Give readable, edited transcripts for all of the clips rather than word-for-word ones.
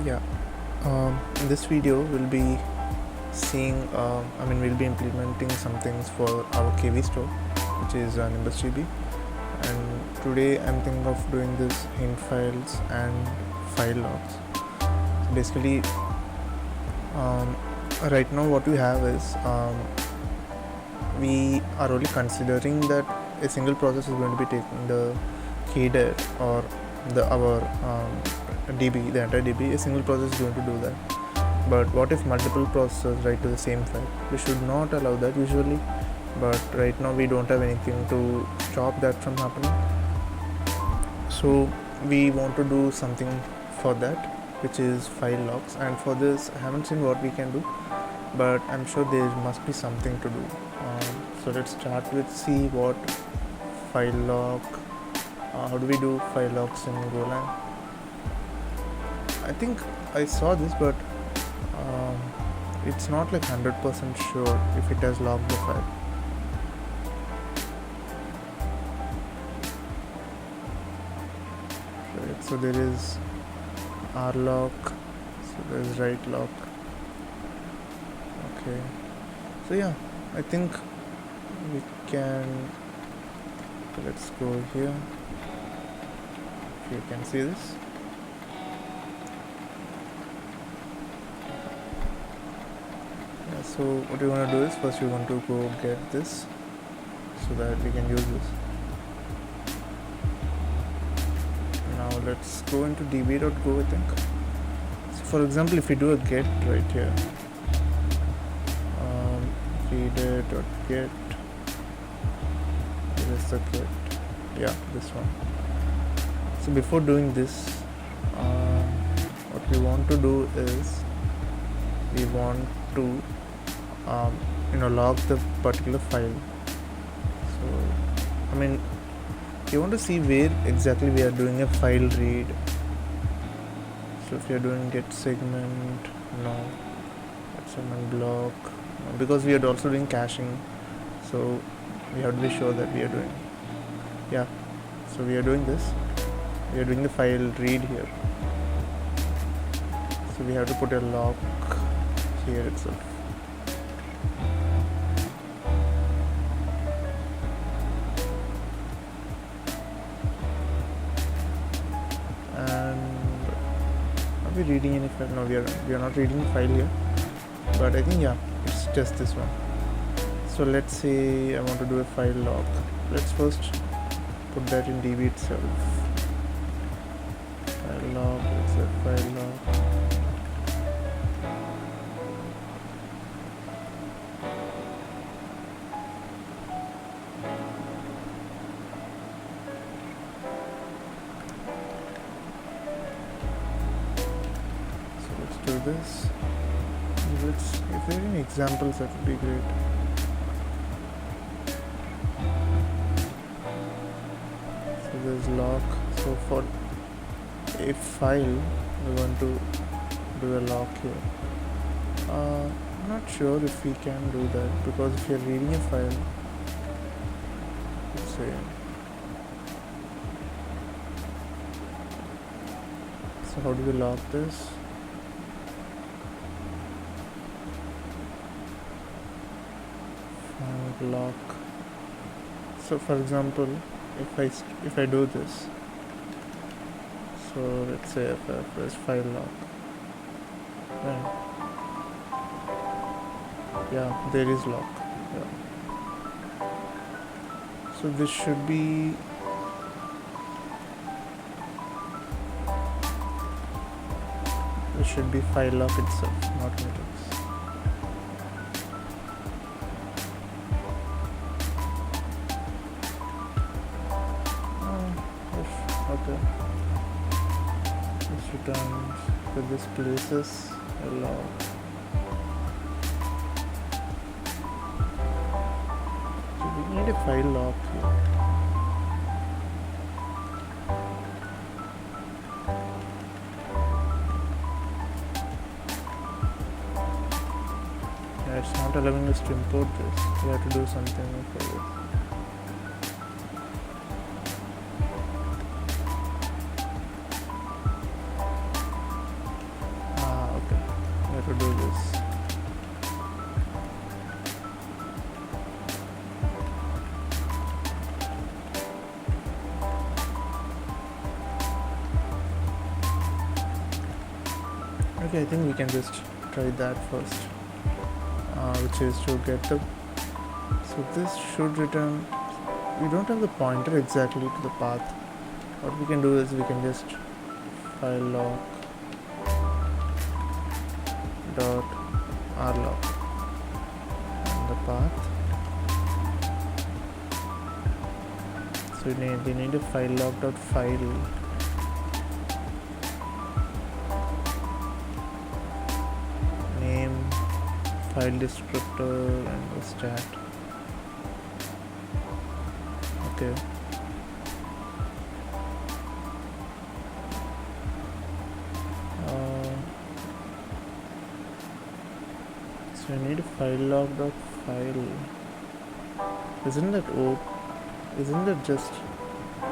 Yeah, in this video we'll be seeing, we'll be implementing some things for our KV store, which is nimbusdb. And today I'm thinking of doing this hintfiles and filelock. So basically, right now what we have is we are only considering that a single process is going to be taking the header or our DB, the entire DB. A single process is going to do that. But what if multiple processes write to the same file? We should not allow that usually, but right now we don't have anything to stop that from happening. So we want to do something for that, which is filelocks. And for this, I haven't seen what we can do, but I'm sure there must be something to do. So let's start with see what filelock. How do we do filelocks in Golang? I think I saw this, but it's not like 100% sure if it has locked the file. Right, so there is rlock, so there is write lock. Okay, so yeah, I think we can. Let's go here. If you can see this. So what we want to do is first we want to go get this so that we can use this. Now let's go into db.go, I think. So for example, if we do a get right here, reader.get, where is the get? Yeah, this one. So before doing this, what we want to do is we want to log the particular file. So you want to see where exactly we are doing a file read. So if you are doing get segment, no, get segment block, no, because we are also doing caching, so we have to be sure that we are doing, yeah, so we are doing this, we are doing the file read here, so we have to put a lock here itself. Are we reading any file? No, we are not reading the file here, but I think yeah, it's just this one. So let's say I want to do a file lock. Let's first put that in DB itself. File lock, it's a file lock. Do this. If there are any examples, that would be great. So there's lock. So for a file, we want to do a lock here. I'm not sure if we can do that, because if you're reading a file, let's say, so how do we lock this? Lock. So for example, if I do this, so let's say if I press file lock, right? Yeah, there is lock. Yeah. So this should be file lock itself, not matrix. Okay, this returns, so this places a lock. So we need a file lock here. Yeah, it's not allowing us to import this. We have to do something for this. Okay, I think we can just try that first, which is to get the, so this should return, we don't have the pointer exactly to the path. What we can do is we can just filelock dot rlock and the path. So they need a filelock dot file name, file descriptor, and the stat. Okay. So I need a filelock dot file. Isn't that just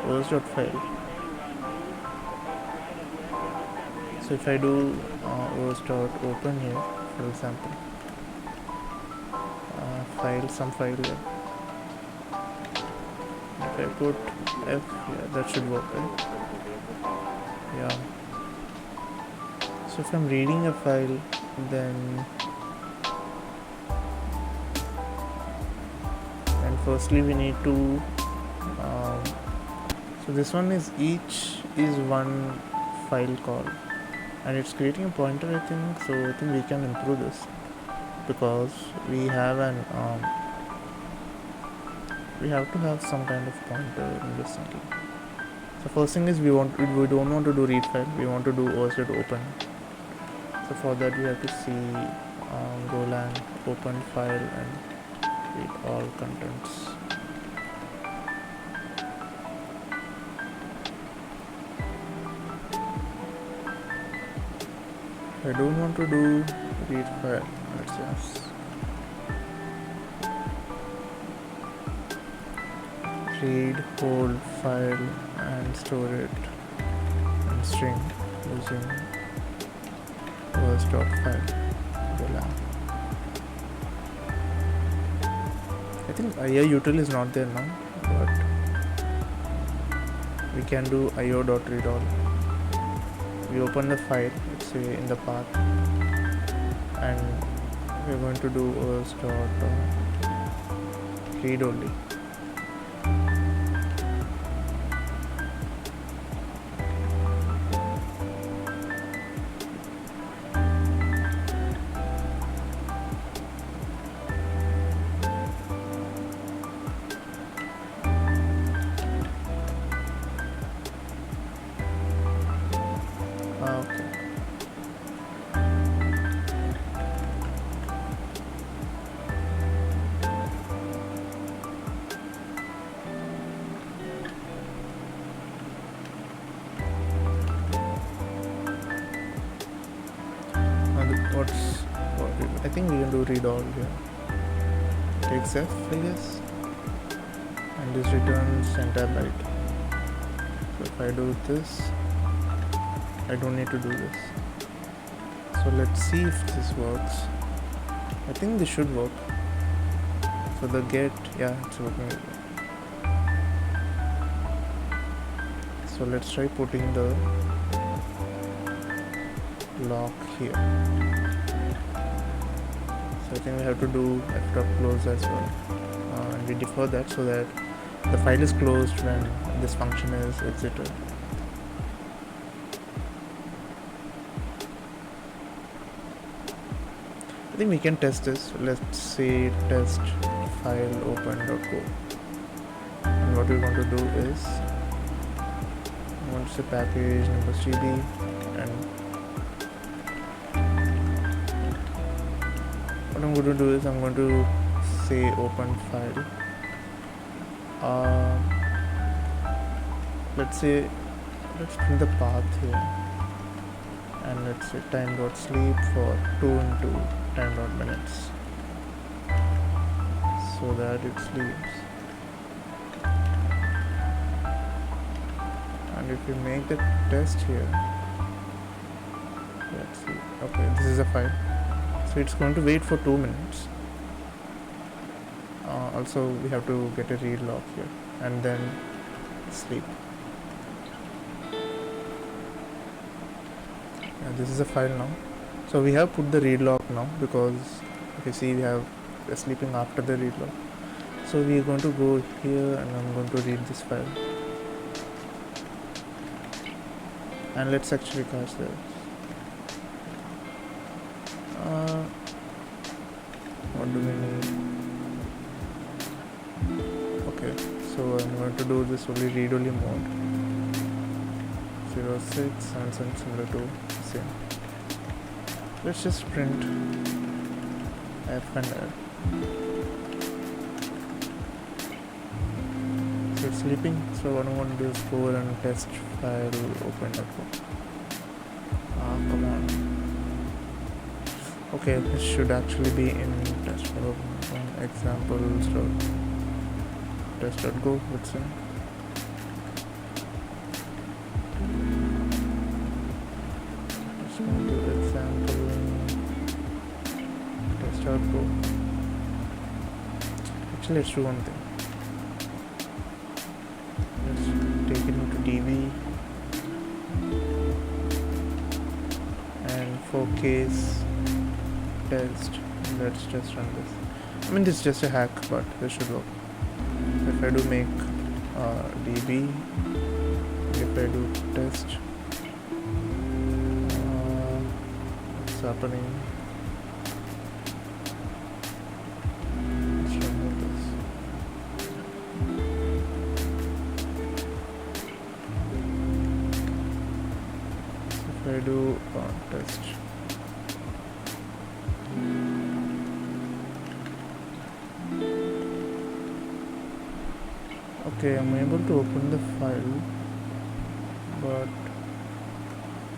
os dot file? So if I do os dot open here, for example, some file here. If I put f here, that should work, right? Yeah. So if I'm reading a file, then firstly we need to so this one is each is one file call, and it's creating a pointer, I think. So I think we can improve this, because we have we have to have some kind of pointer in this only. So first thing is we don't want to do read file, we want to do os.open. So for that we have to see golang open file and read all contents. I don't want to do read file. Let's just read whole file and store it in string using os.file golang. I think IO is not there now, but we can do io.readall. We open the file, let's say in the path, and we're going to do os.read only. I think we can do read all here. Takes f, I guess, and this returns entire byte. So if I do this, I don't need to do this. So let's see if this works. I think this should work. So the get, yeah, it's working. So let's try putting the lock here. So I think we have to do f.close as well, and we defer that so that the file is closed when this function is exited. I think we can test this. Let's say test file open.go, and what we want to do is we want to say package nimbusdb, and what I'm going to do is I'm going to say open file. Let's print the path here, and let's say time.sleep for 2 into time.minutes, so that it sleeps. And if we make the test here, let's see. Okay, this is a file. So it's going to wait for 2 minutes. Also we have to get a read lock here and then sleep. This is a file now. So we have put the read lock now, because if you see we're sleeping after the read lock. So we're going to go here and I'm going to read this file, and let's actually catch this. What do we need? Okay, so I'm going to do this only read-only mode. 06 and similar to same. Let's just print F and R. So it's sleeping, so what I want to do is go and test file open.com. Come on. Okay, this should actually be in test.go examples.test.go. Let's see. Just going to example test.go. Actually, let's do one thing. Let's take it into DB, and for case test, let's just run this. I mean, this is just a hack, but this should work. If I do make DB, if I do test, what's happening? Let's run this. So if I do test, okay, I'm able to open the file, but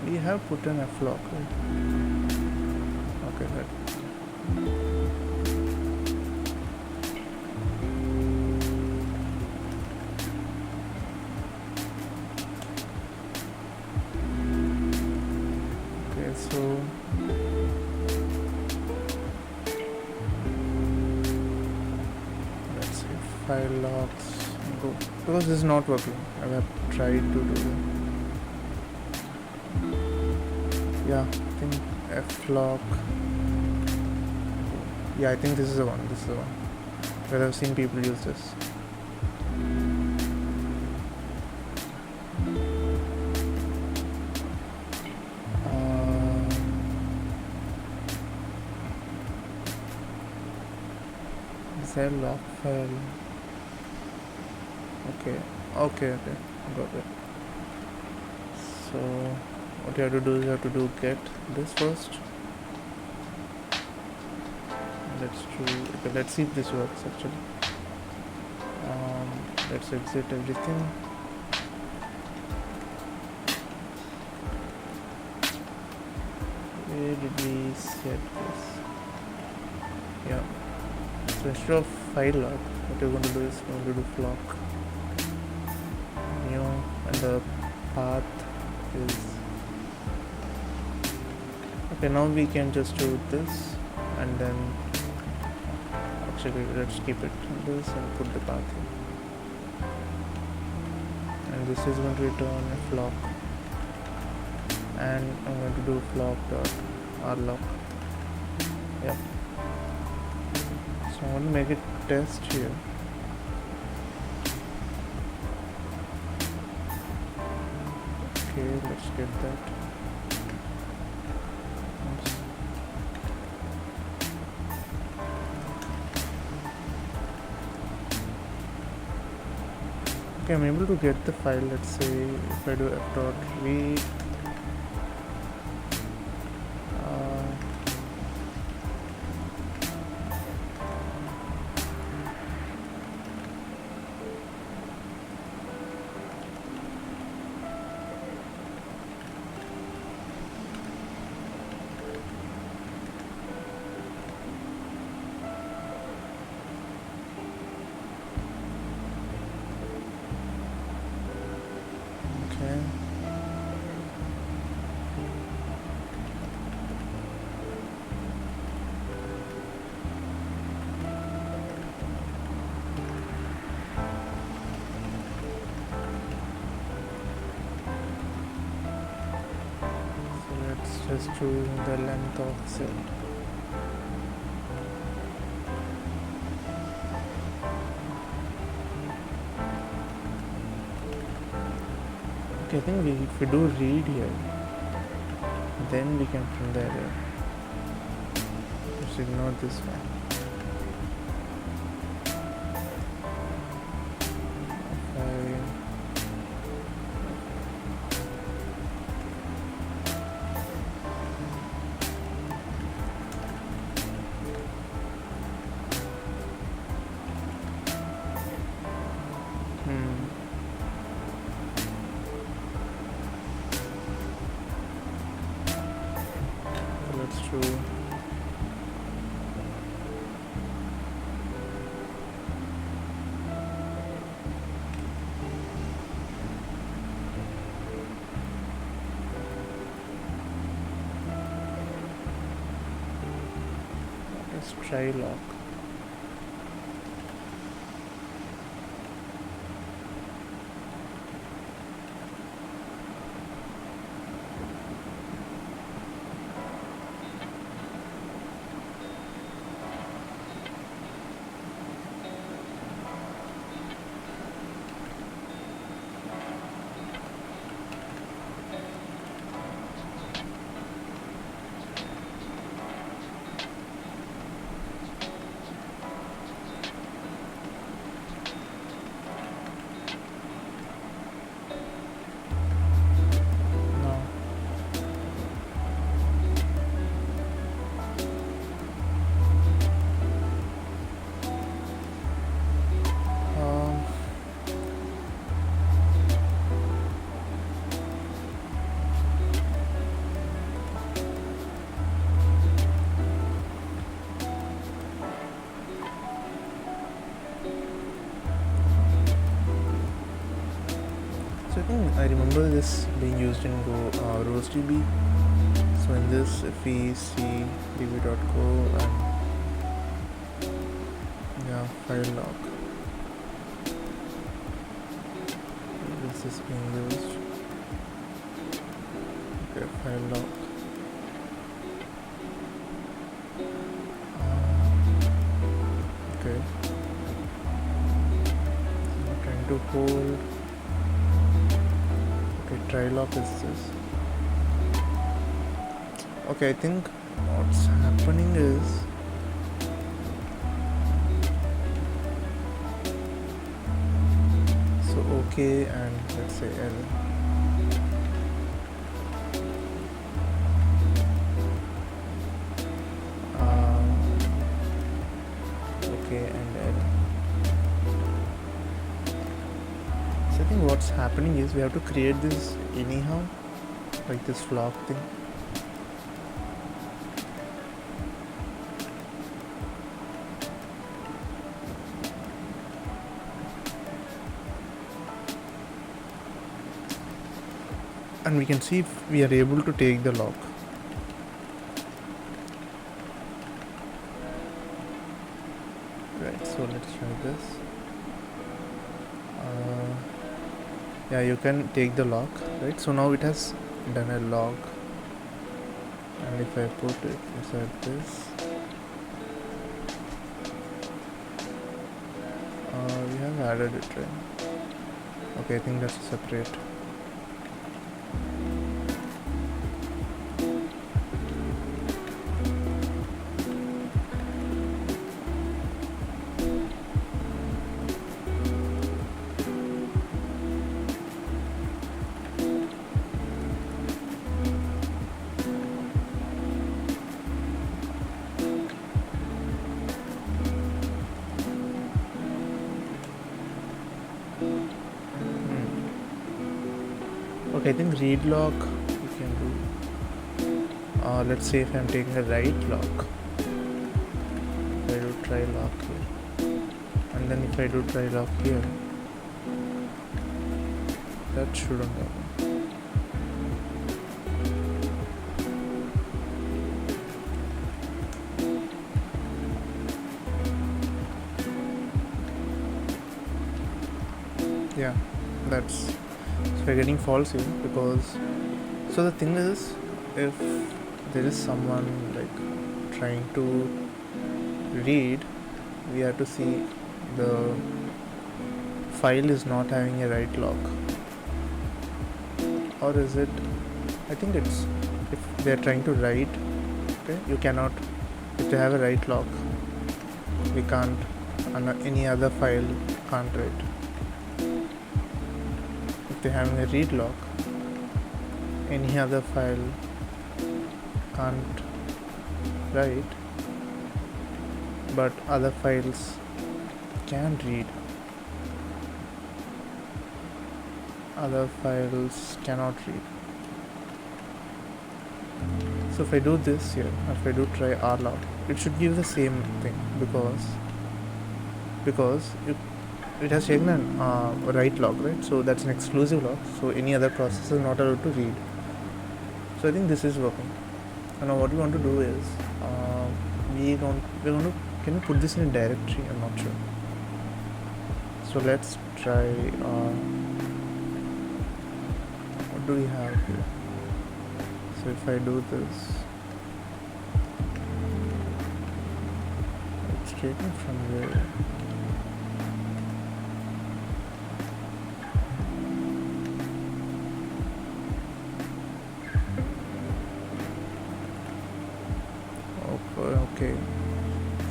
we have put an flock, right? Okay, that. Okay, so let's see, filelocks. Go, because this is not working. I have tried to do it. Yeah, I think flock. Yeah, I think this is the one. This is the one where I've seen people use this. Is there lock file? Okay, got it. So what you have to do is you have to do get this first. Let's see if this works actually. Let's exit everything. Where did we set this? Yeah. So instead of filelock, what you're going to do is you're going to do flock. And the path is okay. Now we can just do this, and then actually let's keep it this and put the path here, and this is going to return a flock, and I'm going to do flock.rlock. Yep. So I'm going to make it test here. Okay, let's get that. Oops. Okay, I'm able to get the file. Let's say if I do f.read, just choose the length of set. Okay, I think if we do read here, then we can print the error. Just ignore this one. Let's do let's try lock. So I think I remember this being used in RoseDB. So in this, if we see db.go and filelock, this is being used. Okay, filelock. Okay. So I'm trying to hold. Okay, try lock is this. Okay, I think what's happening is so okay, and let's say L. Okay, and L. So I think what's happening is we have to create this anyhow, like this flock thing. And we can see if we are able to take the lock. Right, so let's try this. Yeah, you can take the lock, right? So now it has done a lock, and if I put it inside this, we have added it, right? Okay, I think that's separate. Okay, I think read lock we can do. Let's say if I'm taking a write lock, if I do try lock here, and then if I do try lock here, that shouldn't happen. Yeah, that's so we're getting false here because so the thing is if there is someone like trying to read, we have to see the file is not having a write lock, or is it, I think it's, if they are trying to write, okay, you cannot, if they have a write lock, we can't, any other file can't write. If they have a read lock, any other file can't write, but other files can read. Other files cannot read. So if I do this here, if I do try rlock, it should give the same thing, because it has taken a write lock, right? So that's an exclusive lock, so any other process is not allowed to read. So I think this is working. And now what we want to do is can we put this in a directory? I'm not sure. So let's try. What do we have here? So if I do this, it's taken from where? Okay,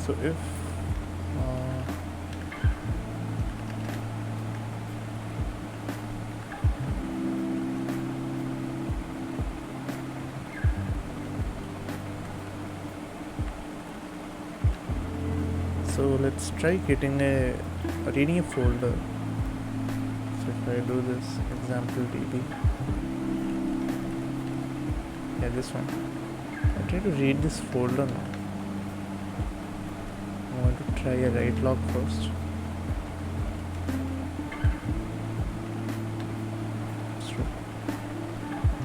so if so let's try getting reading a folder. So if I do this example db, yeah, this one, I try to read this folder now. I want to try a write lock first. So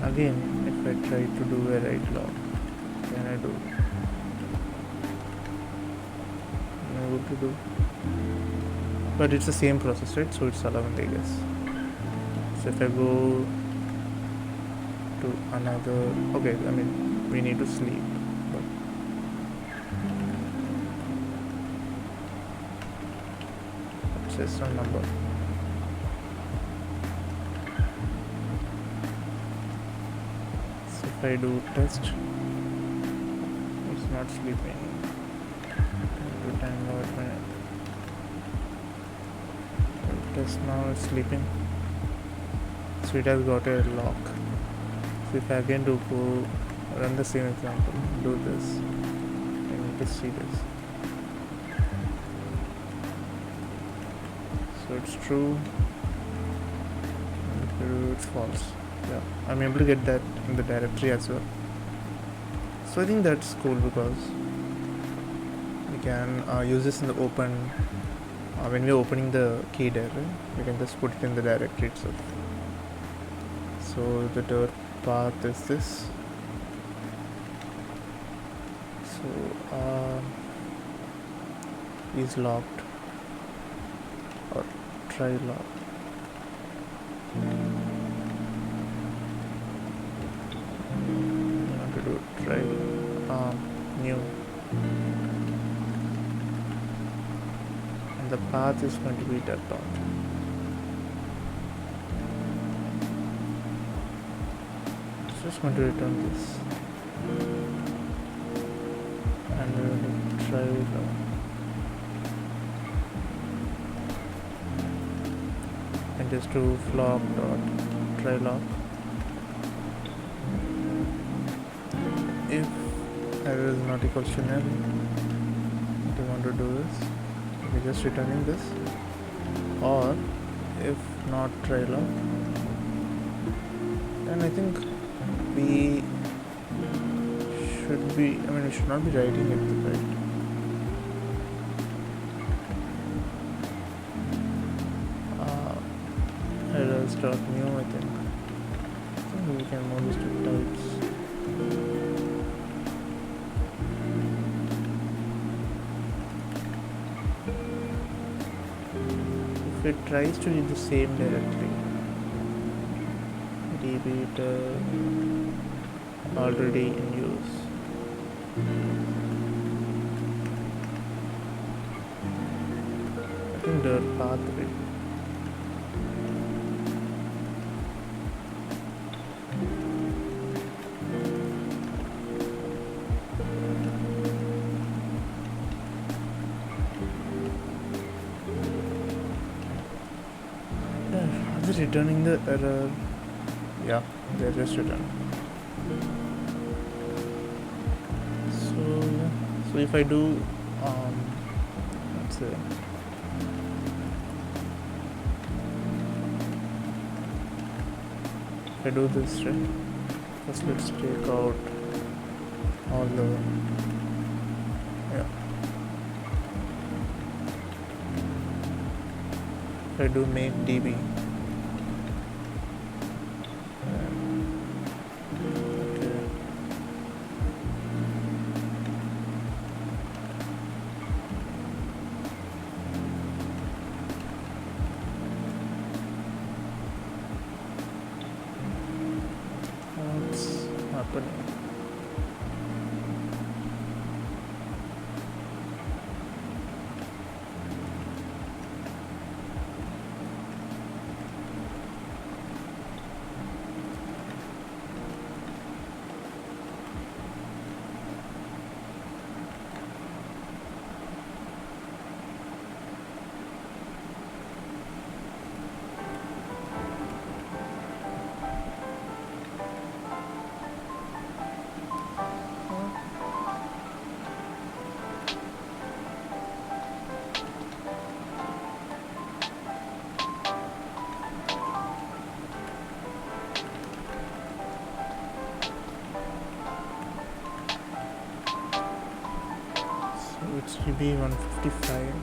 again, if I try to do a write lock, can I do? I'm able to do, but it's the same process, right? So it's allowing, I guess. So if I go to another, okay, I mean we need to sleep, but system number. So if I do test, it's not sleeping. Every time test now, it's sleeping. So it has got a lock. So if I again do go run the same example, do this, I need to see this. So it's true, and it's false. Yeah, I'm able to get that in the directory as well. So I think that's cool, because we can use this in the open, when we're opening the key there, right? We can just put it in the directory itself. So the dirPath is this. So is locked, or try lock. I want to do try new, and the path is going to be dirPath. Just going to return this, and we will try and just do flock dot try lock. If error is not equal to nil, what we want to do is we're just returning this, or if not try lock, then I think we should be, we should not be writing it, right? Errors dot new, I think we can move this to types. If it tries to read the same directory, db already in use. I think dirPath read. Are they returning the error? Yeah, they're just returning. So if I do, let's say, if I do this, right? First, let's take out all the, yeah. If I do make db, happening. It's GB 155.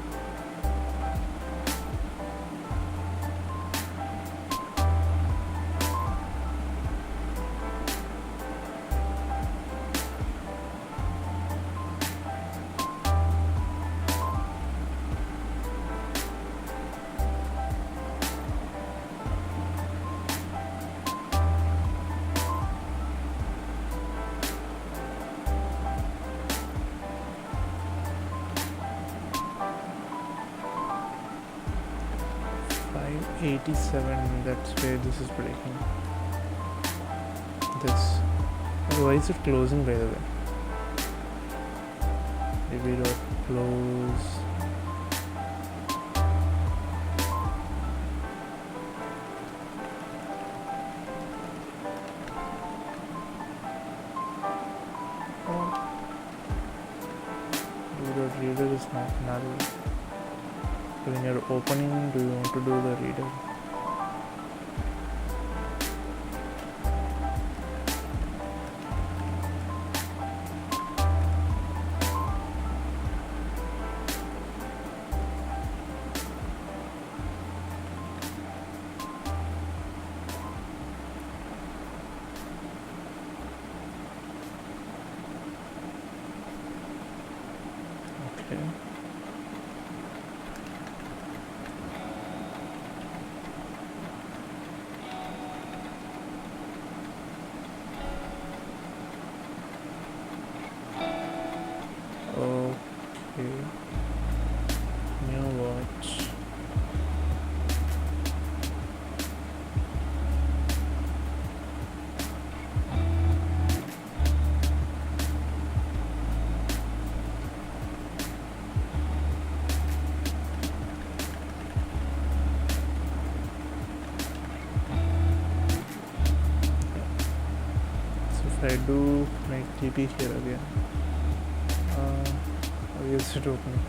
.87, that's where this is breaking. This. Why is it closing, by the way? db.close. Reader is not null. When you're opening, do you want to do the reader? Okay. Okay. New watch. If I do make TP here again, how is it opening?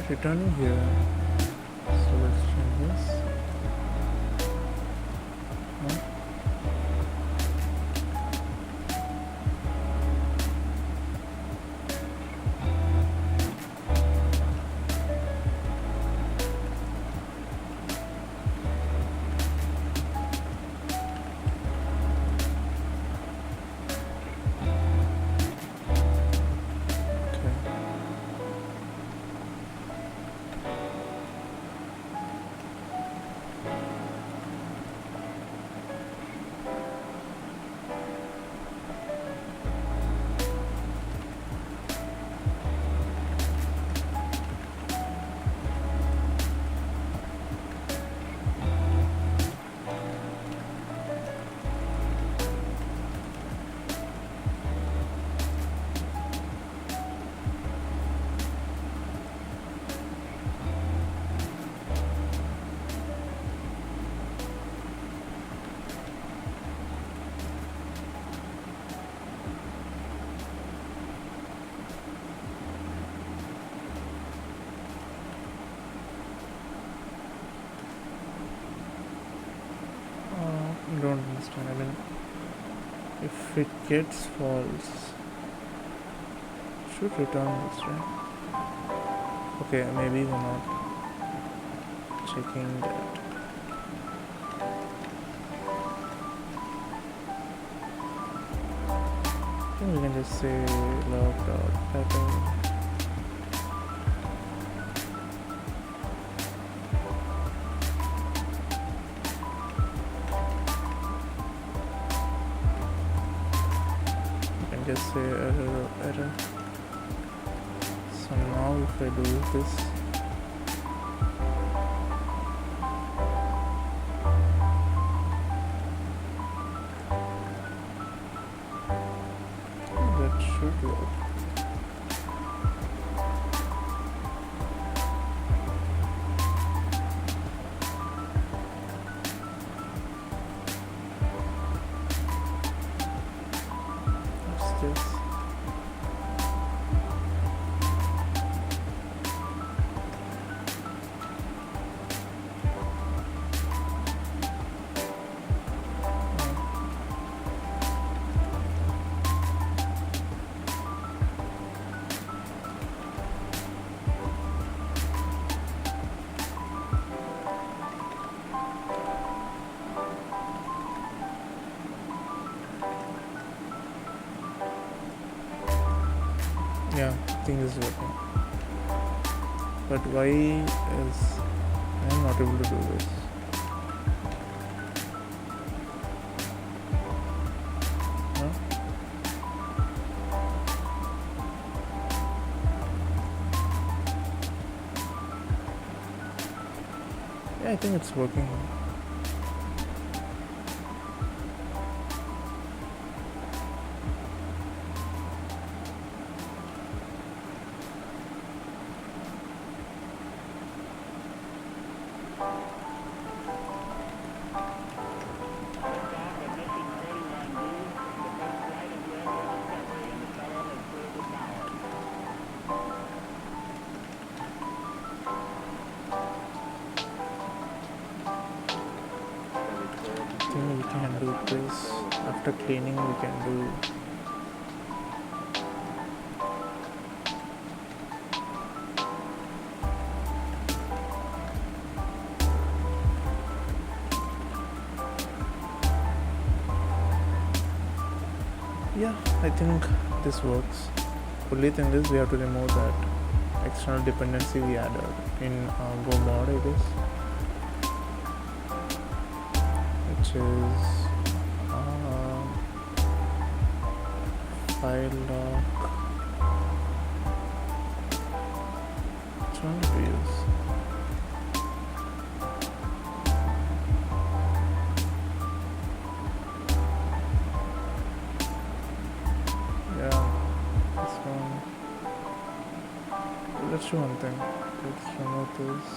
Returning here, so let's change this. if it gets false, should return this, right? Okay, maybe we're not checking that. I think we can just say log.pattern. Just say error. So now if I do this, that should work. This. Yeah, I think this is working. But why is I am not able to do this? No? Yeah, I think it's working. We can do this after cleaning. We can do yeah, I think this works. Only thing is we have to remove that external dependency we added in go mod, I guess, which is filelock. Which one do we use? Yeah, this one. Let's do one thing. Let's remove this.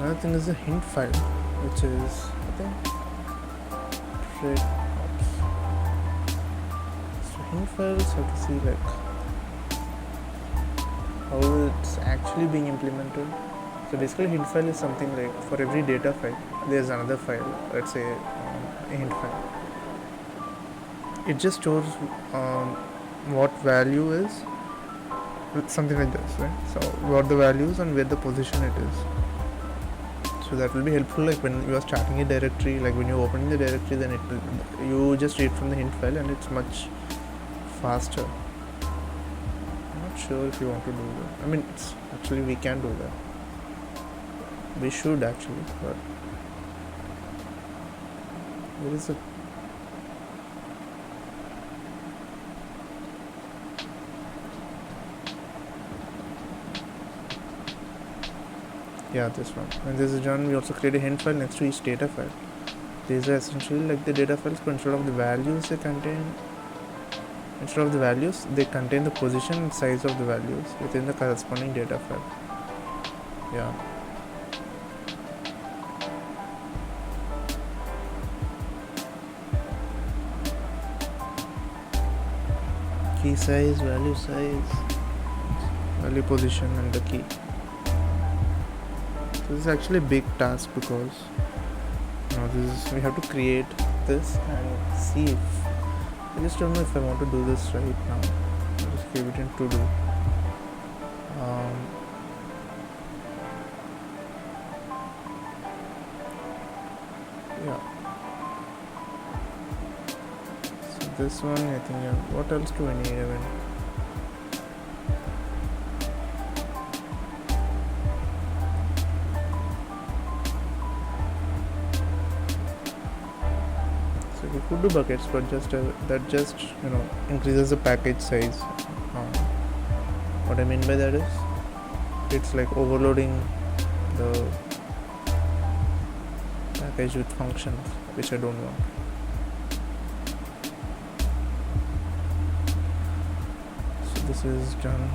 Another thing is a hint file, which is I think so hint files have to see like how it's actually being implemented. So basically hint file is something like for every data file there's another file, let's say a hint file. It just stores what value is with something like this, right? So what the values and where the position it is. So that will be helpful like when you are starting a directory, like when you open the directory, then it will, you just read from the hint file and it's much faster. I'm not sure if you want to do that. I mean, it's actually we can do that. We should actually, but there is a yeah, this one. And this is done. We also create a hint file next to each data file. These are essentially like the data files, but instead of the values they contain, the position and size of the values within the corresponding data file. Yeah. Key size, value position, and the key. So this is actually a big task because we have to create this and see if I just don't know if I want to do this right now. I'll just give it in to do. Yeah. So this one, I think. Yeah. What else do I need? I mean, we could do buckets, but that just increases the package size. What I mean by that is it's like overloading the package with functions, which I don't want. So this is done.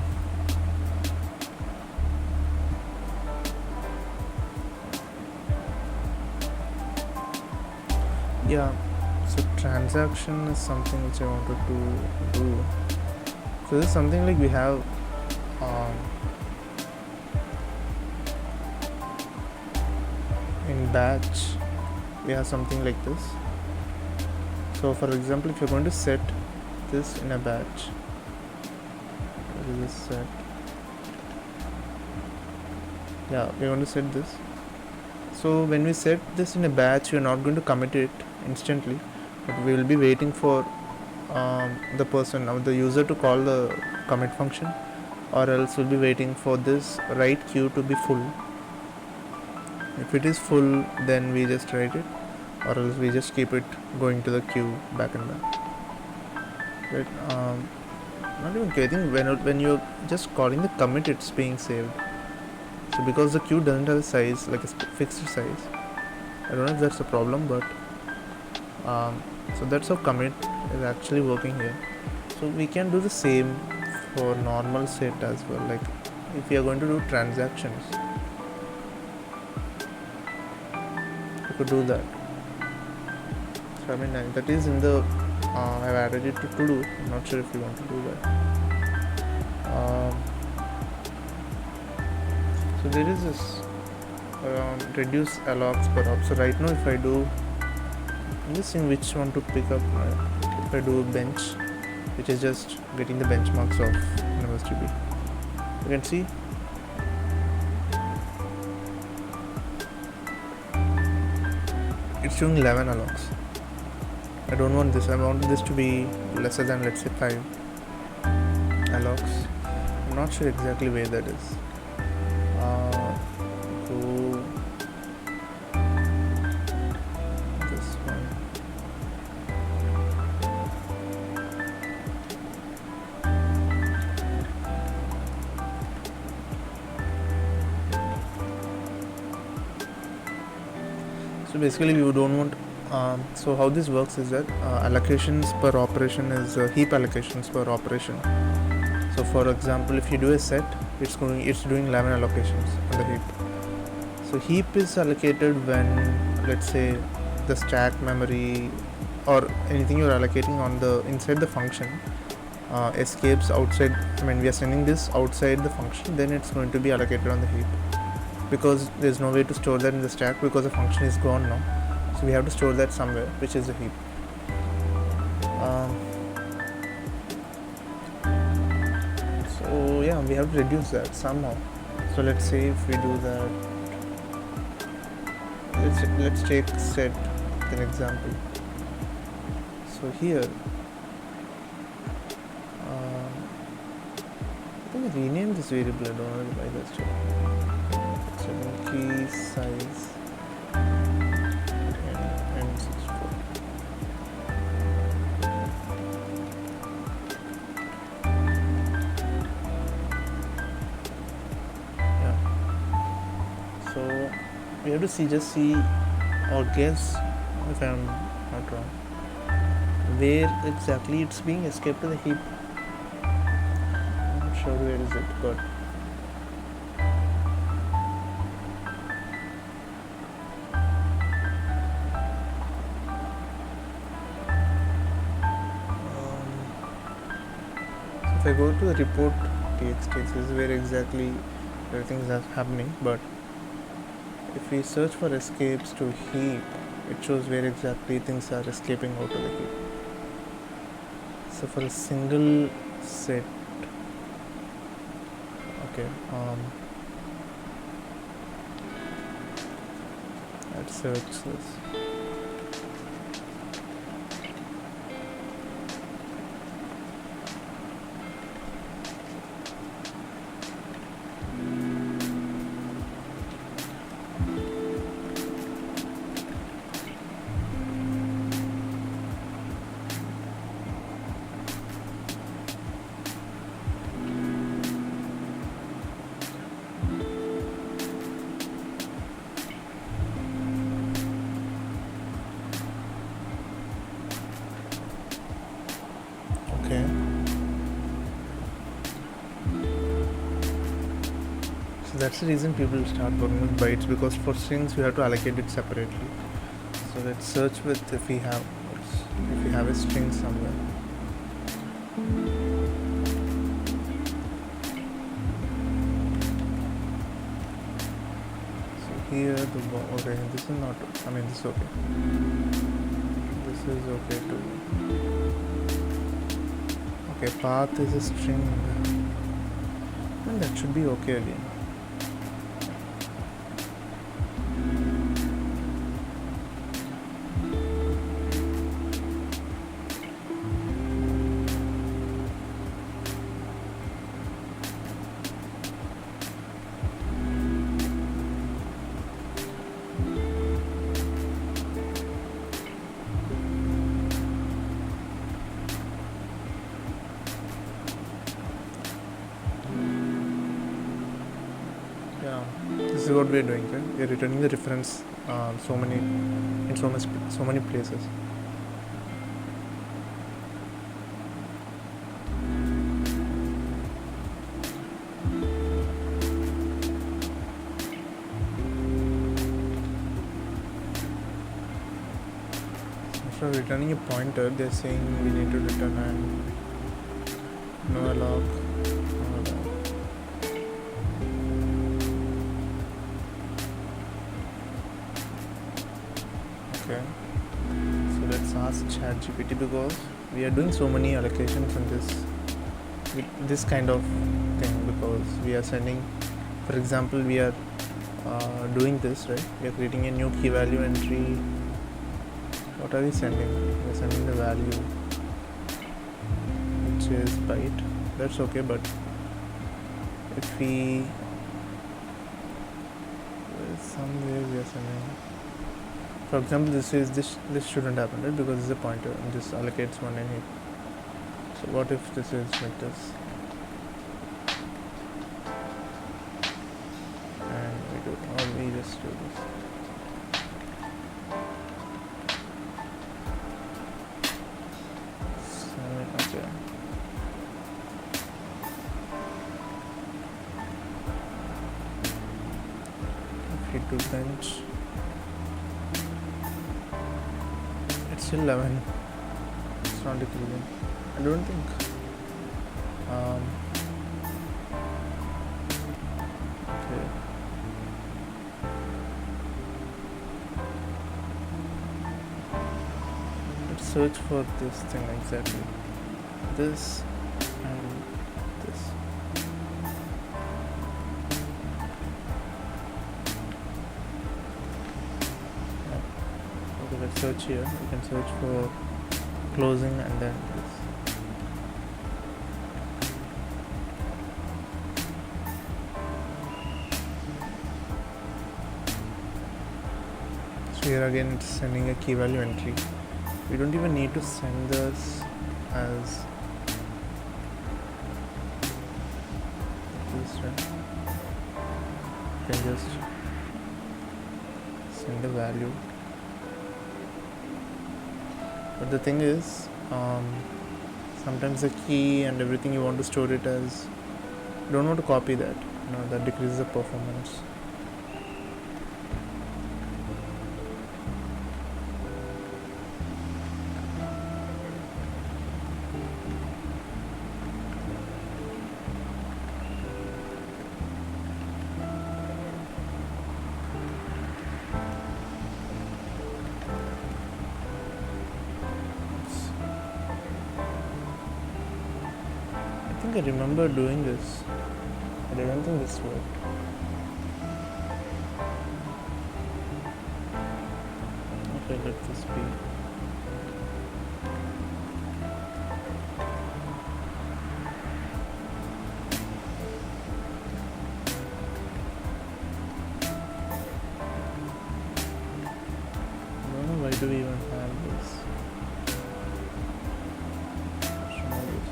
Yeah. So transaction is something which I wanted to do. So this is something like we have in batch. We have something like this. So for example, if you're going to set this in a batch, what is this set? Yeah, we're going to set this. So when we set this in a batch, you're not going to commit it instantly, but we will be waiting for the person or the user to call the commit function, or else we'll be waiting for this write queue to be full. If it is full, then we just write it, or else we just keep it going to the queue back and back. Right? Not even I think when you're just calling the commit, it's being saved. So because the queue doesn't have a size, like a fixed size, I don't know if that's a problem, but so that's how commit is actually working here. So we can do the same for normal set as well. Like if we are going to do transactions, we could do that. So I mean that is in the I've added it to do. I'm not sure if you want to do that. So there is this reduce allocks per op. So right now if I do, I'm just seeing which one to pick up. If I do bench, which is just getting the benchmarks of nimbusdb, you can see it's showing 11 allocks. I don't want this. I want this to be lesser than, let's say, 5 allocks. I'm not sure exactly where that is. Go this one. So basically we don't want so how this works is that allocations per operation is heap allocations per operation. So for example, if you do a set, it's doing 11 allocations on the heap. So heap is allocated when, let's say, the stack memory or anything you're allocating on the inside the function escapes outside. I mean, we are sending this outside the function, then it's going to be allocated on the heap, because there's no way to store that in the stack because the function is gone now. So we have to store that somewhere, which is the heap. So yeah, we have to reduce that somehow. So let's say if we do that, let's take set as an example. So here, I think I renamed this variable. I don't know why that's true. So key size. So we have to see or guess, if I am not wrong, where exactly it's being escaped to the heap. I'm not sure where is it, but if I go to the report txt, this is where exactly everything is happening, but if we search for escapes to heap, it shows where exactly things are escaping out of the heap. So for a single set, okay, let's search this. Okay. So that's the reason people start working with bytes, because for strings we have to allocate it separately. So let's search with if we have a string somewhere. So here okay, this is not, I mean this is okay. This is okay too. Okay, path is a string, and that should be okay again. This is what we are doing, right? We are returning the reference in so many places. Instead of returning a pointer, they are saying we need to return an no-alloc. Okay, so let's ask ChatGPT, because we are doing so many allocations in this kind of thing, because we are sending, for example, we are doing this, right? We are creating a new key value entry. What are we sending? We are sending the value, which is byte. That's okay, but if we somewhere we are sending, for example, this shouldn't happen, right? Because this is a pointer and this allocates one in here. So what if this is like this, and we just do this. So, okay. If we do bench, it's still 11. It's not decreasing, I don't think. Okay. Let's search for this thing exactly. This and this. Okay, let's search here. We can search for closing and then this. So here again it's sending a key value entry. We don't even need to send this as this, right? You can just send a value. But the thing is, sometimes the key and everything you want to store it as, you don't want to copy that. That decreases the performance. think I remember doing this. I don't think this worked. Okay, let this be. I don't know why do we even have this. Let's remove this.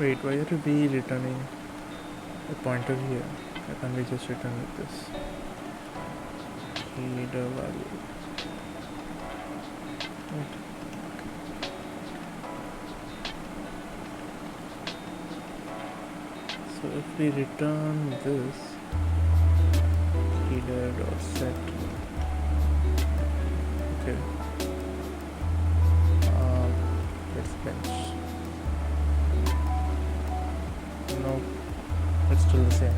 Wait, why are we returning a pointer here? Why can't we just return with this? Header value. Wait. So if we return this header dot set, okay. Let's bench. No, it's still the same.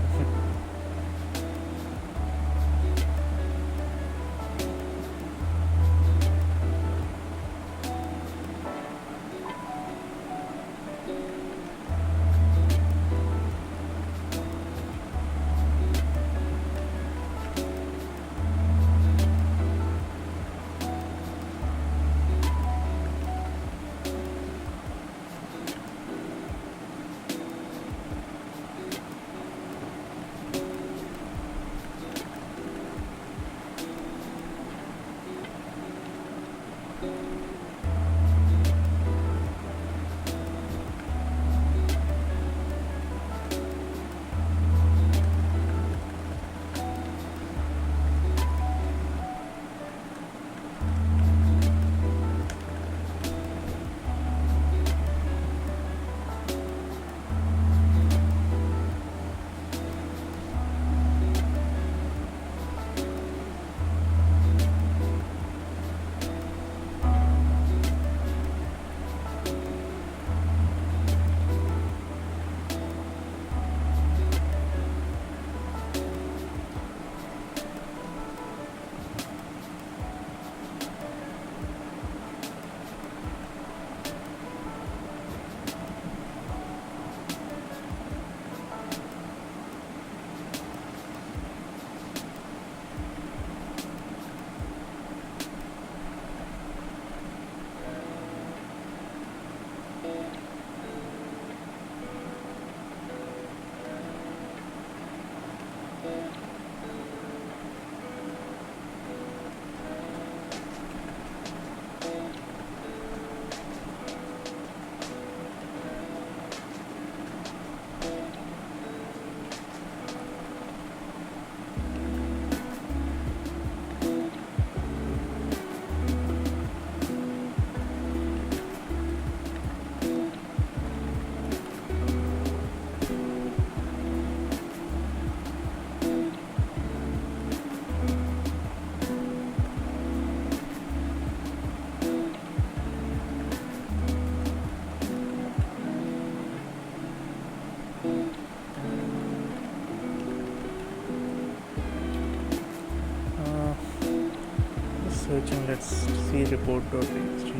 Searching, let's see report.txt,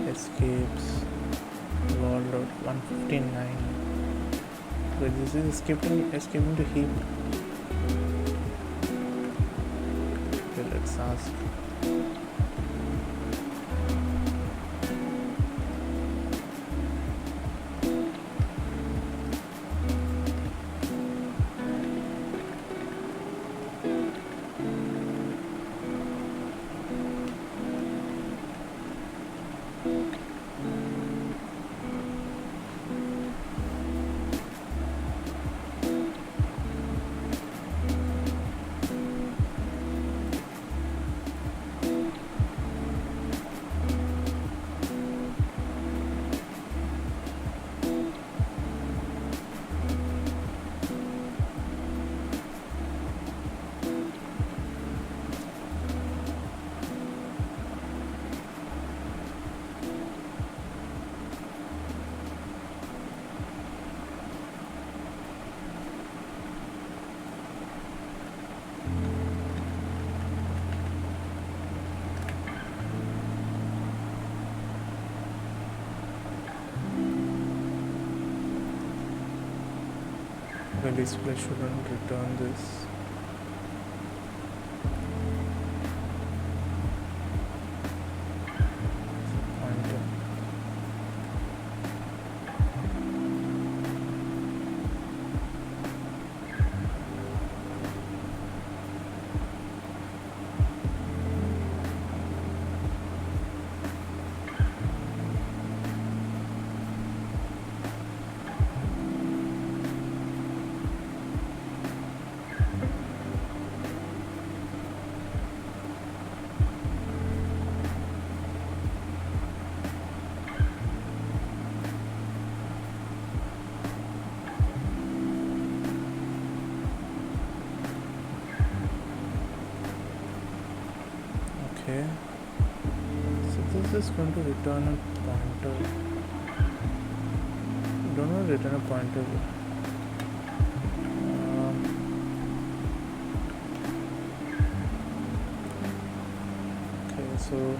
escapes, wall.159. But this is escaping to heap. Okay, let's ask. my display shouldn't return this. Pointer. Okay, so this is going to return a pointer. Don't want to return a pointer. Okay, so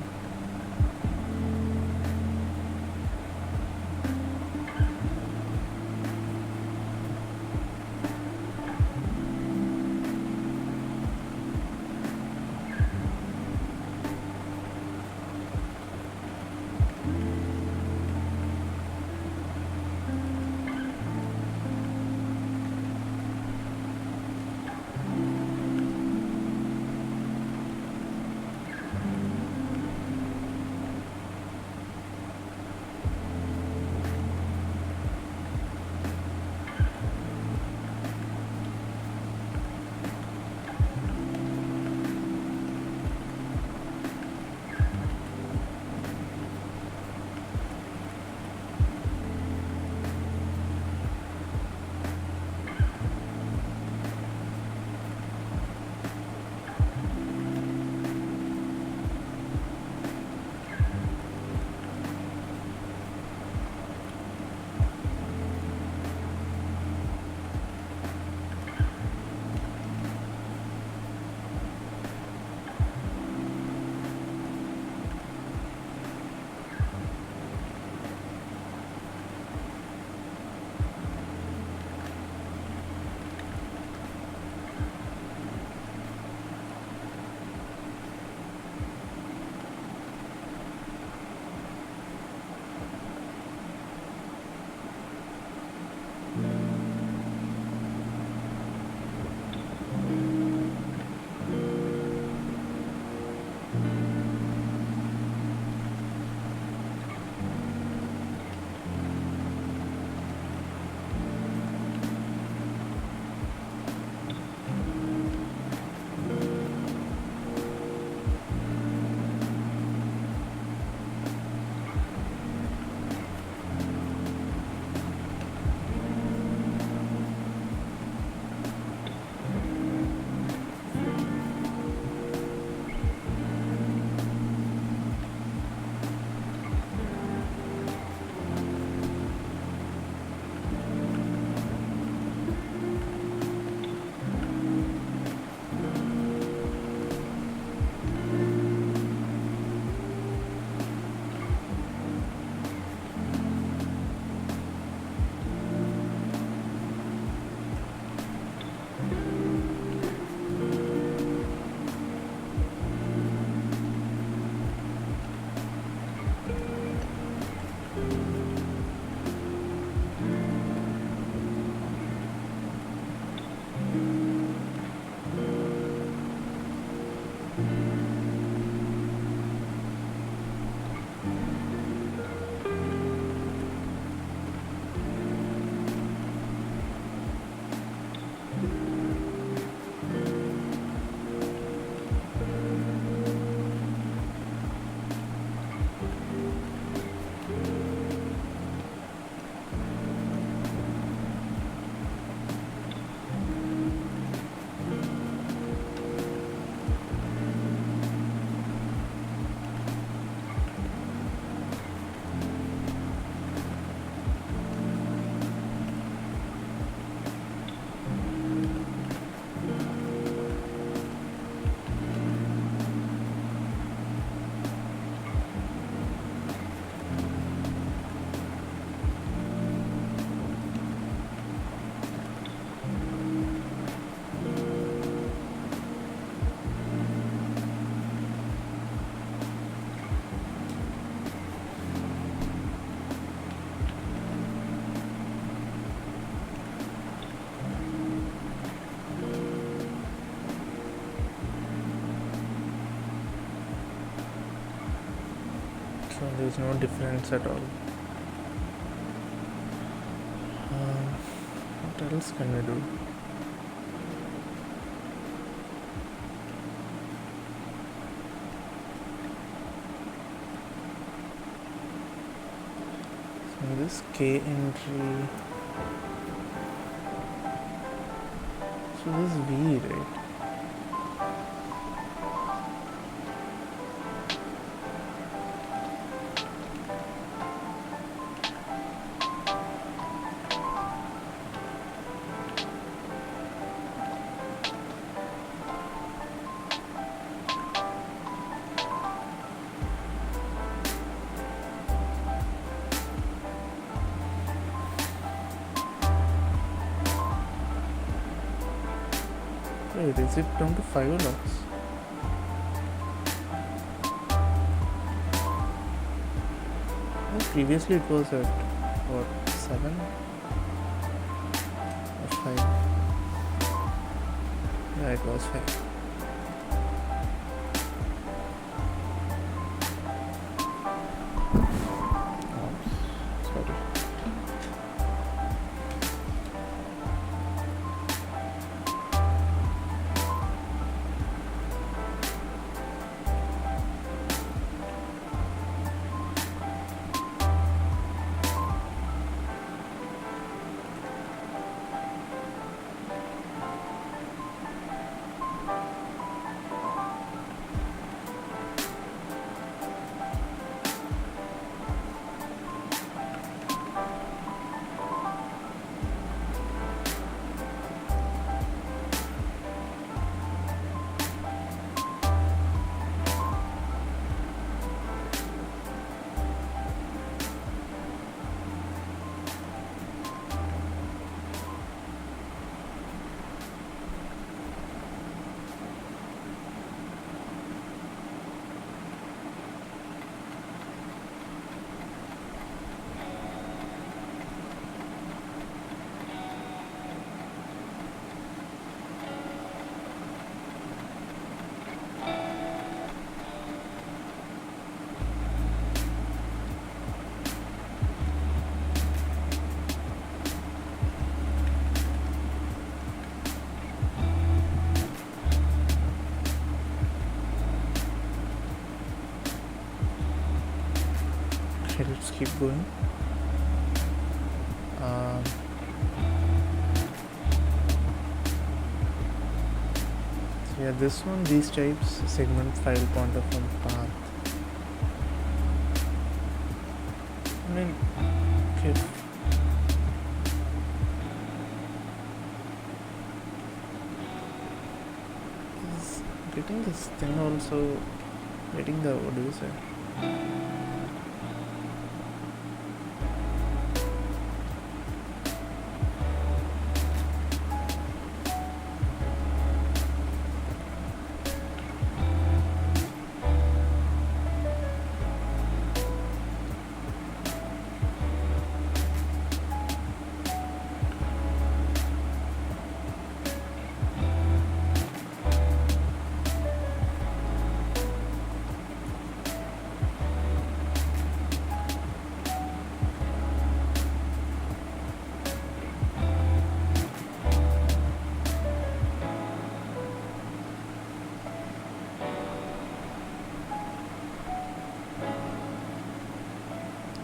there is no difference at all. What else can we do? So this K entry, so this is V, right? Wait, is it down to filelock? Previously it was at what, 7 or 5? Yeah, it was 5. Sorry. Okay, let's keep going. So yeah, this one, these types, segment file pointer from path. I mean, okay. Getting this thing also, getting the, what do you say?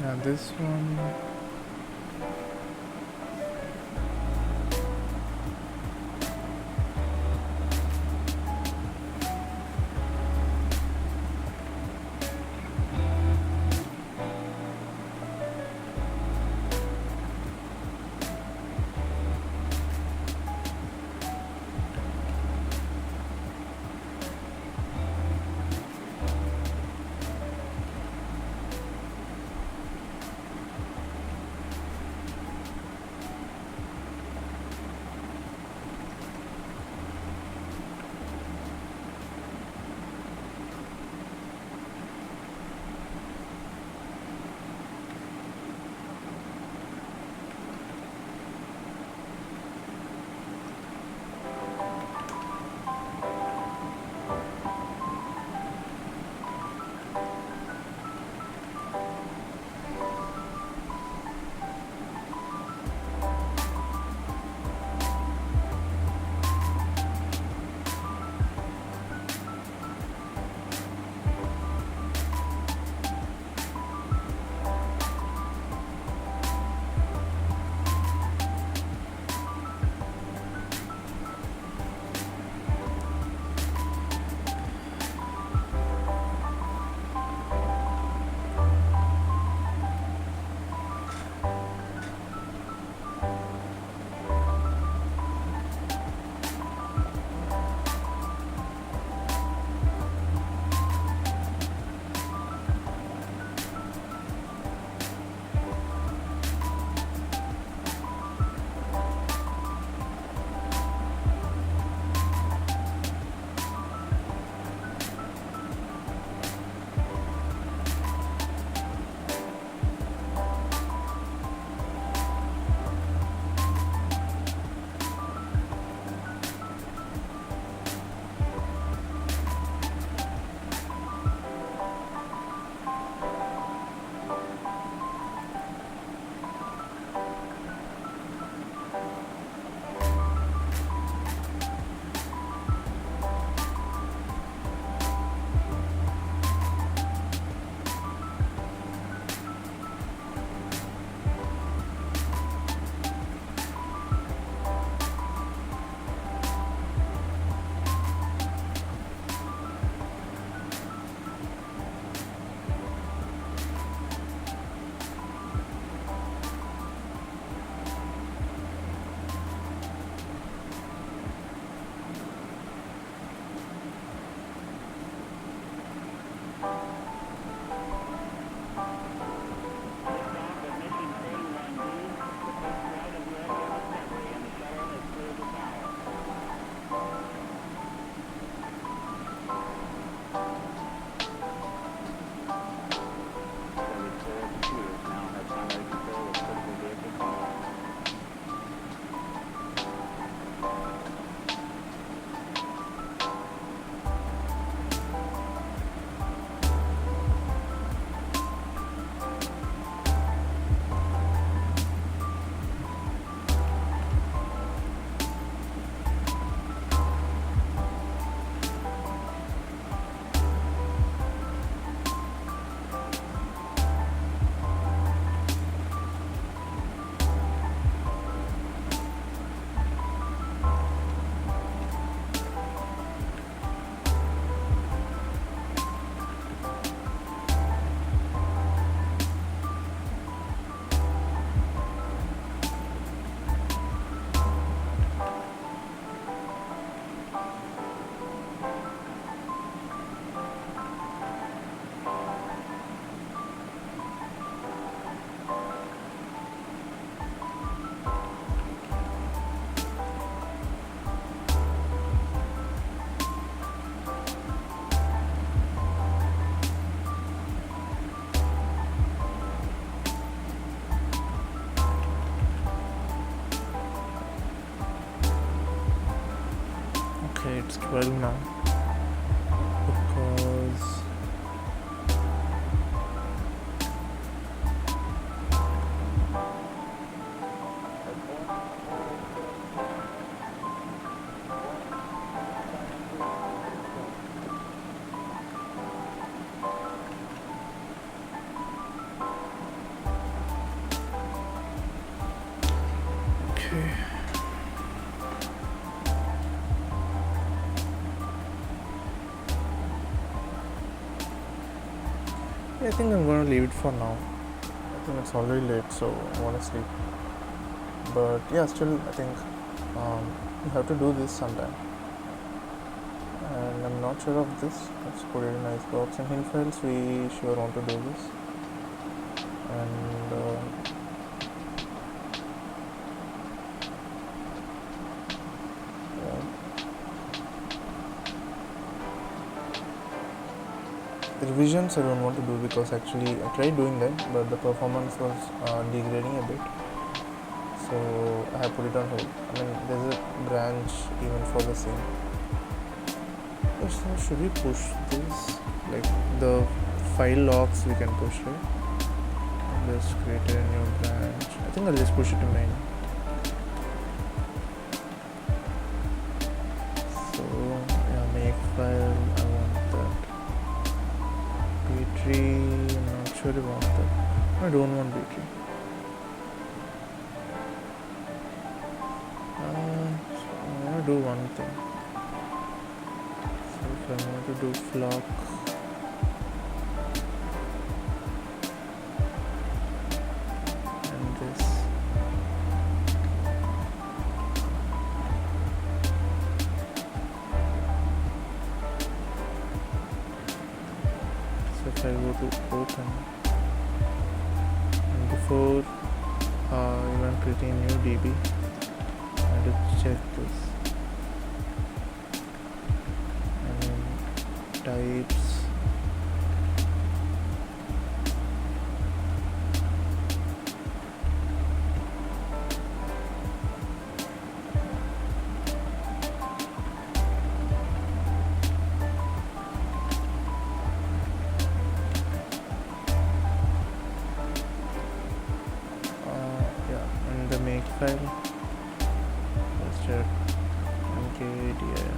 Now this one, it's 12 now because okay. Yeah, I think I'm going to leave it for now. I think it's already late, so I want to sleep. But yeah, still, I think you have to do this sometime. And I'm not sure of this. Let's put it in icebox and hintfiles. We sure want to do this. And yeah. Revisions I don't want to do because actually I tried doing that, but the performance was degrading a bit. So I have put it on hold. I mean, there's a branch even for the same. So should we push this? Like the filelock we can push, right? Just create a new branch. I think I'll just push it to main. So yeah, make file. I want that. B-tree. I'm not sure I want that. I don't want B-tree. So I want to do one thing. So if I want to do flock. If I go to open and before even creating a new DB, I have to check this and then types. File. Let's check mkdir.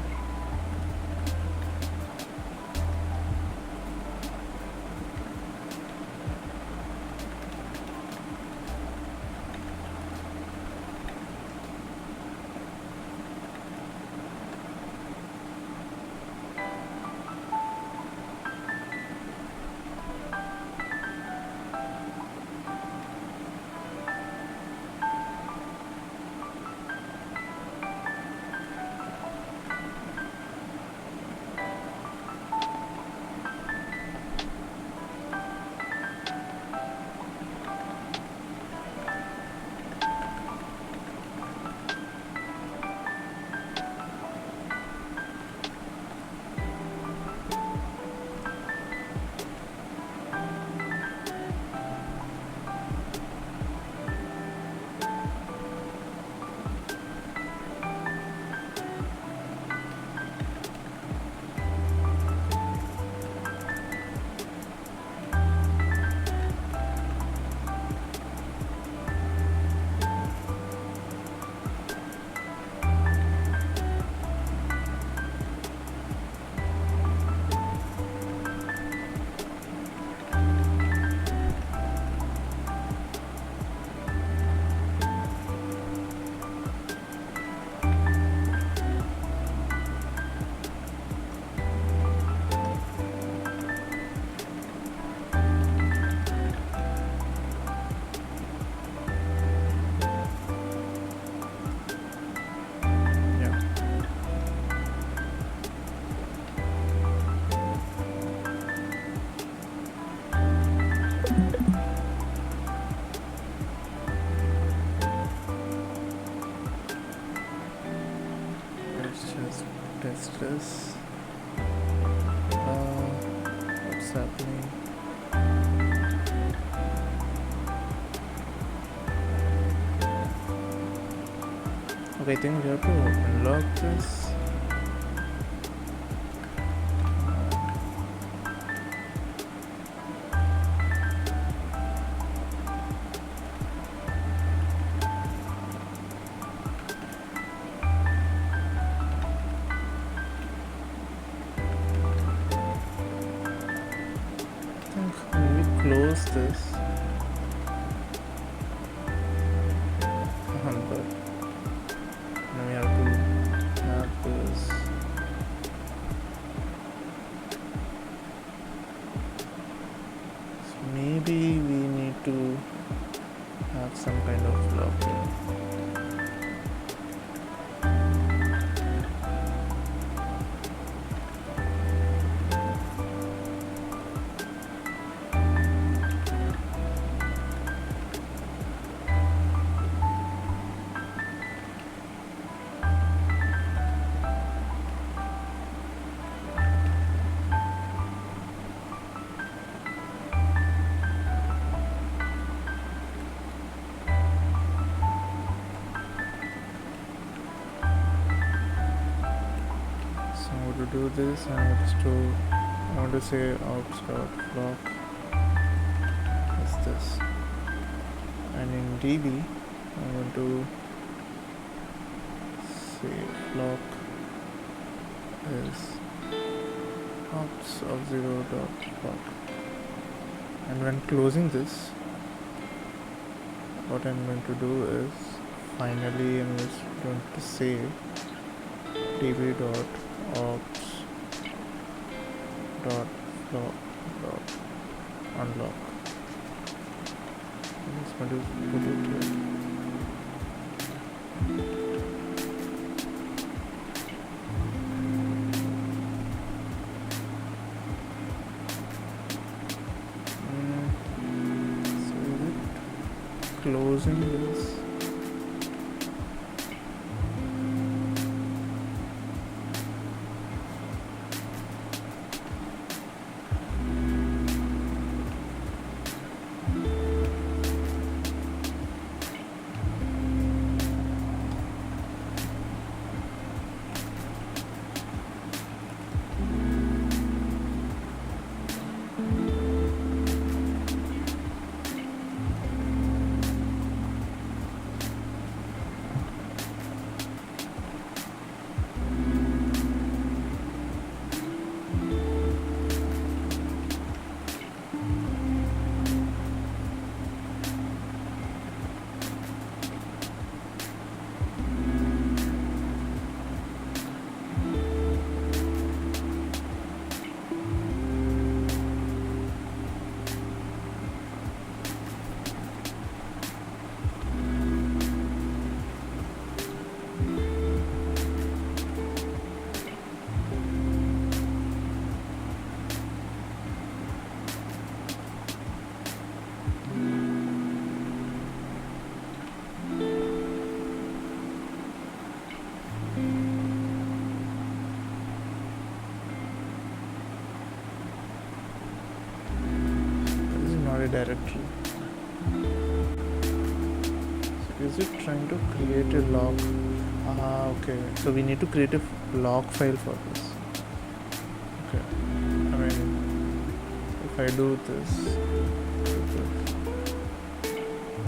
Test this. What's happening? Okay, I think we have to unlock this. this, but now we have to have this. So maybe we need to have some kind of lock here. To do this, I want to say out.flock is this, and in db I want to say flock is ops of 0.flock, and when closing this, what I'm going to do is finally I'm just going to say db.ops dot flock dot unlock. I'm just going to put it here. So is it closing this? Directory. So is it trying to create a log? Okay. So we need to create a log file for this. Okay. I mean, if I do this,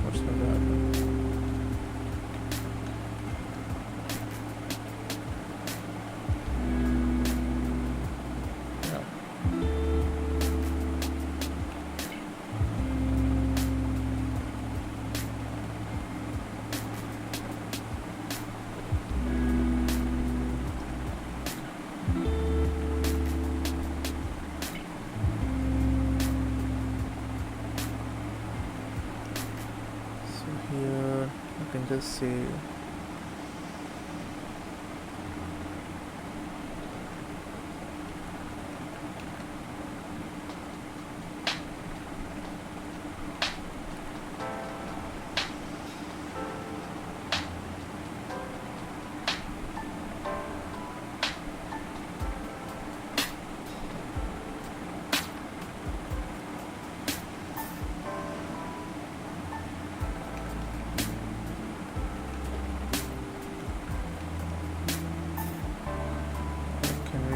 what's going to happen? Here I can just say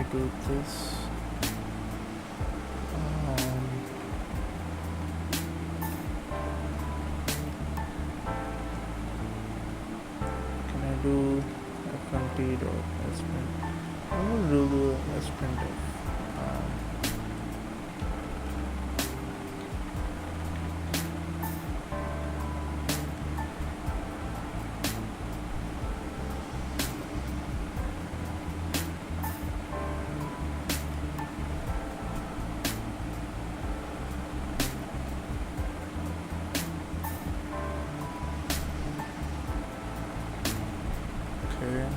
do this. Can I do fmt.sprint? I will do the sprint of Okay.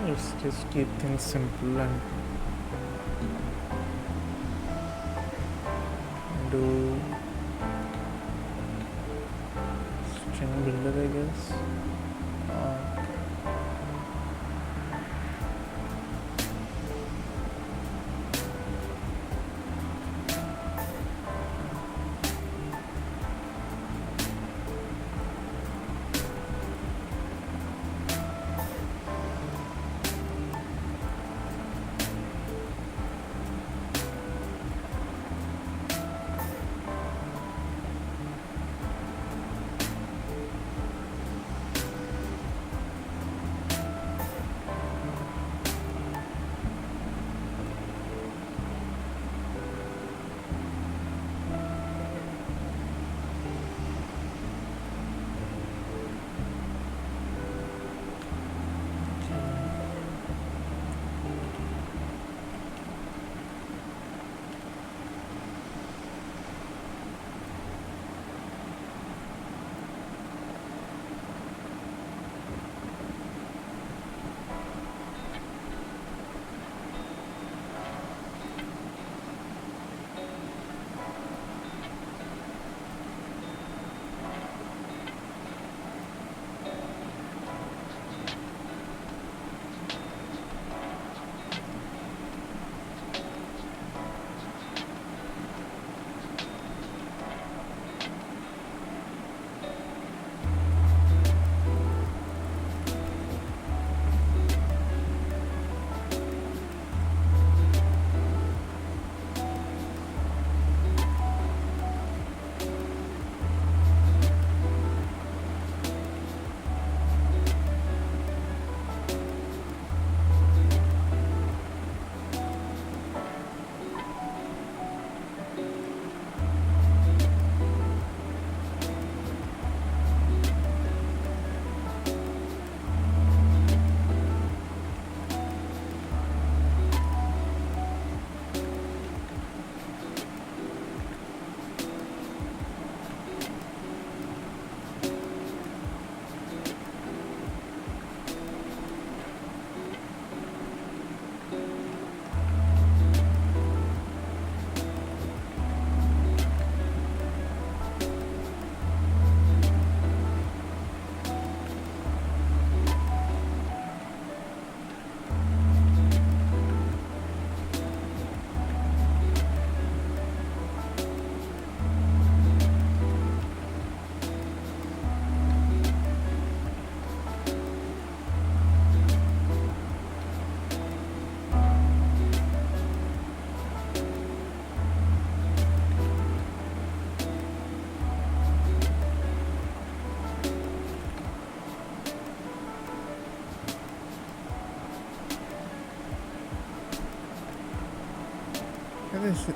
Let's just keep things simple and do string builder, I guess.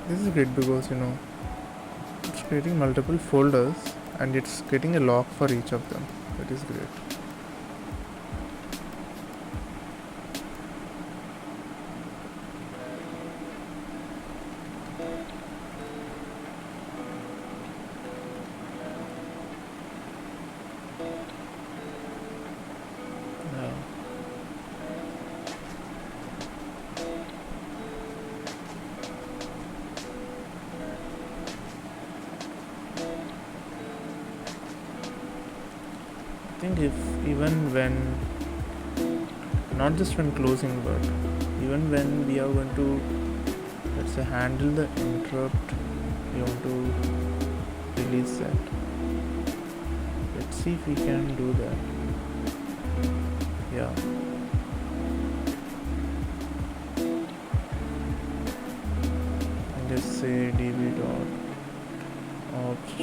This is great because it's creating multiple folders and it's getting a lock for each of them. That is great. Yeah. I think if even when, not just when closing, but even when we are going to, let's say, handle the interrupt, we want to release that. Let's see if we can do that. Yeah. And just say db dot ops.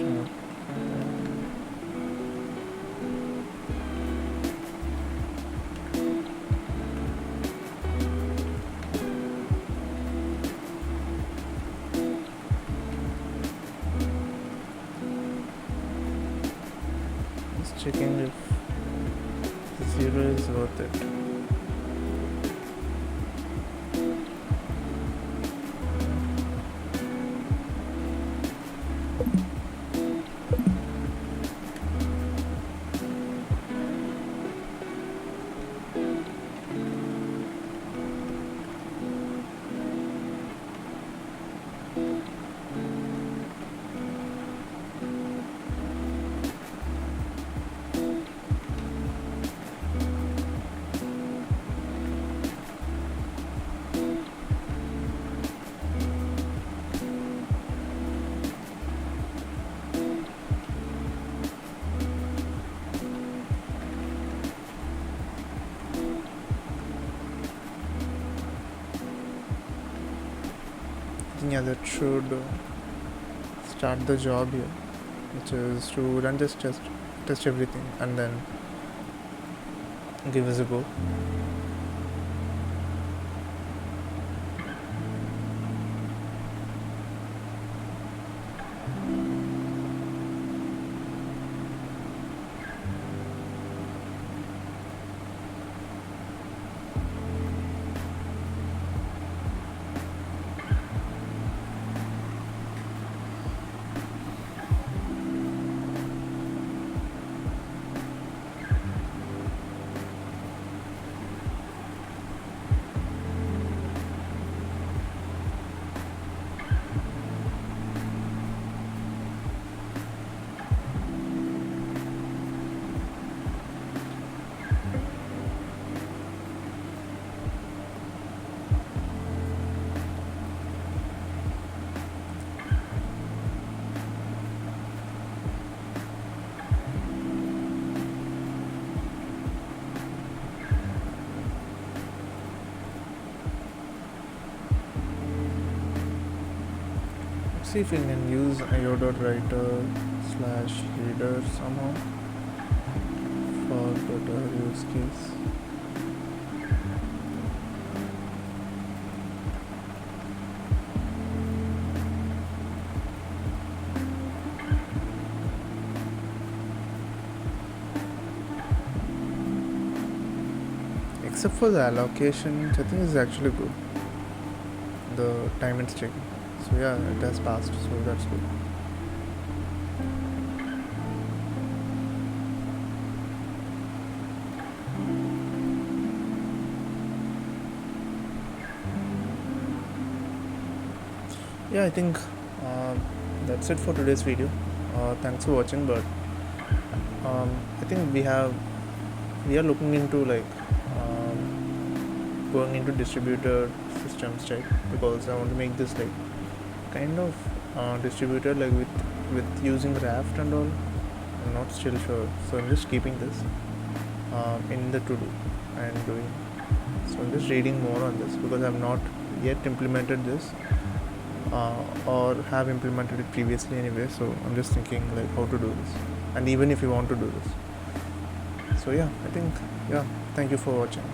Checking if 0 is worth it. Yeah, that should start the job here, which is to run this test everything and then give us a go. See if we can use io.writer/reader somehow for better use case. Except for the allocation, I think is actually good. The time it's taking. So yeah, it has passed, so that's good. Yeah, I think that's it for today's video. Thanks for watching, but I think we are looking into going into distributed systems, right? Because I want to make this kind of distributed with using Raft and all. I'm not still sure, so I'm just keeping this in the to-do and doing. So I'm just reading more on this because I've not yet implemented this or have implemented it previously anyway. So I'm just thinking how to do this, and even if you want to do this. So yeah, I think thank you for watching.